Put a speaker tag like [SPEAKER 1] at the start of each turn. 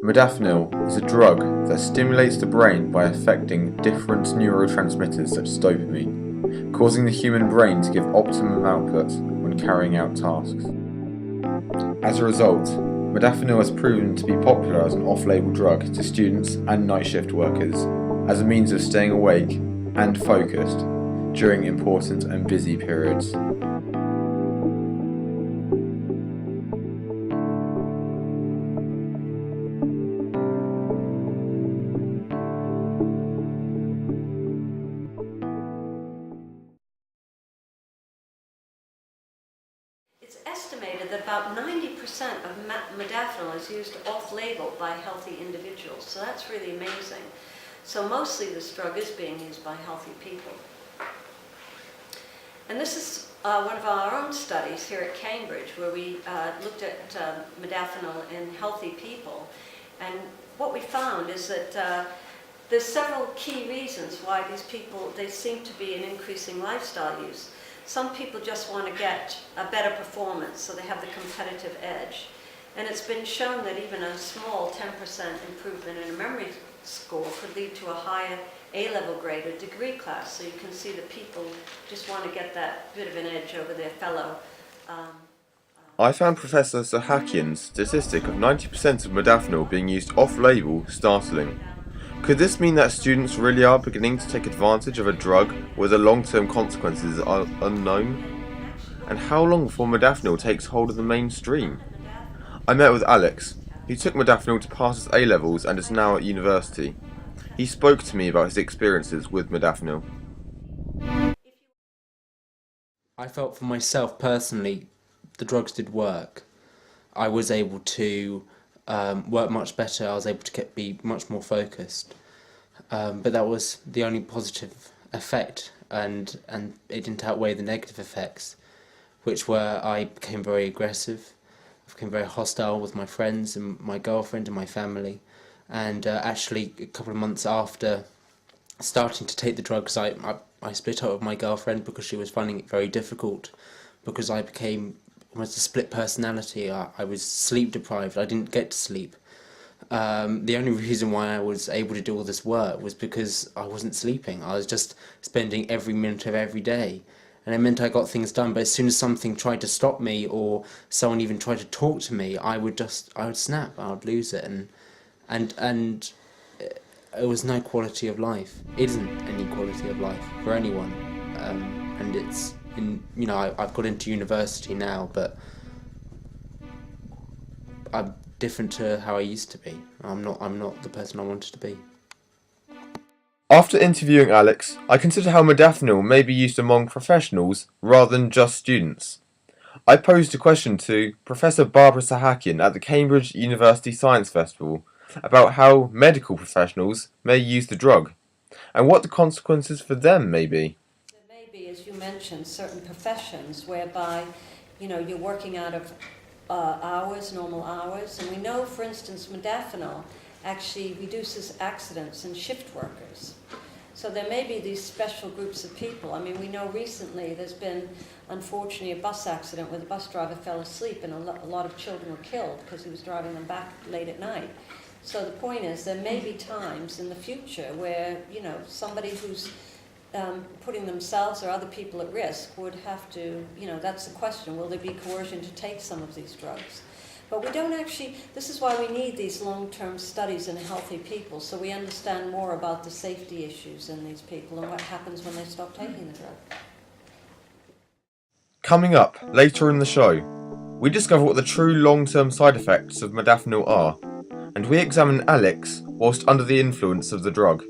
[SPEAKER 1] Modafinil is a drug that stimulates the brain by affecting different neurotransmitters such as dopamine, causing the human brain to give optimum output when carrying out tasks. As a result, modafinil has proven to be popular as an off-label drug to students and night shift workers as a means of staying awake and focused during important and busy periods.
[SPEAKER 2] It's estimated that about 90% of modafinil is used off-label by healthy individuals, so that's really amazing. So mostly this drug is being used by healthy people. And this is one of our own studies here at Cambridge where we looked at modafinil in healthy people. And what we found is that there's several key reasons why these people, they seem to be in increasing lifestyle use. Some people just want to get a better performance, so they have the competitive edge. And it's been shown that even a small 10% improvement in a memory score could lead to a higher A-level grade or degree class. So you can see that people just want to get that bit of an edge over their fellow.
[SPEAKER 1] I found Professor Sahakian's statistic of 90% of modafinil being used off-label startling. Could this mean that students really are beginning to take advantage of a drug where the long-term consequences are unknown? And how long before modafinil takes hold of the mainstream? I met with Alex, who took modafinil to pass his A-levels and is now at university. He spoke to me about his experiences with modafinil.
[SPEAKER 3] I felt for myself personally, the drugs did work. I was able to work much better. I was able to be much more focused, but that was the only positive effect, and it didn't outweigh the negative effects, which were I became very aggressive, I became very hostile with my friends and my girlfriend and my family, and actually a couple of months after starting to take the drugs, I split up with my girlfriend because she was finding it very difficult, because I became almost a split personality. I was sleep deprived. I didn't get to sleep. The only reason why I was able to do all this work was because I wasn't sleeping. I was just spending every minute of every day, and it meant I got things done. But as soon as something tried to stop me, or someone even tried to talk to me, I would snap. I would lose it, and it was no quality of life. It isn't any quality of life for anyone, and it's. I've got into university now, but I'm different to how I used to be. I'm not the person I wanted to be.
[SPEAKER 1] After interviewing Alex, I considered how modafinil may be used among professionals rather than just students. I posed a question to Professor Barbara Sahakian at the Cambridge University Science Festival about how medical professionals may use the drug, and what the consequences for them may be.
[SPEAKER 2] As you mentioned, certain professions whereby, you're working out of normal hours, and we know, for instance, modafinil actually reduces accidents in shift workers. So there may be these special groups of people. I mean, we know recently there's been, unfortunately, a bus accident where the bus driver fell asleep and a lot of children were killed because he was driving them back late at night. So the point is, there may be times in the future where, somebody who's putting themselves or other people at risk would have to, that's the question, will there be coercion to take some of these drugs? But we don't actually, this is why we need these long-term studies in healthy people, so we understand more about the safety issues in these people and what happens when they stop taking the drug.
[SPEAKER 1] Coming up later in the show, we discover what the true long-term side effects of modafinil are, and we examine Alex whilst under the influence of the drug.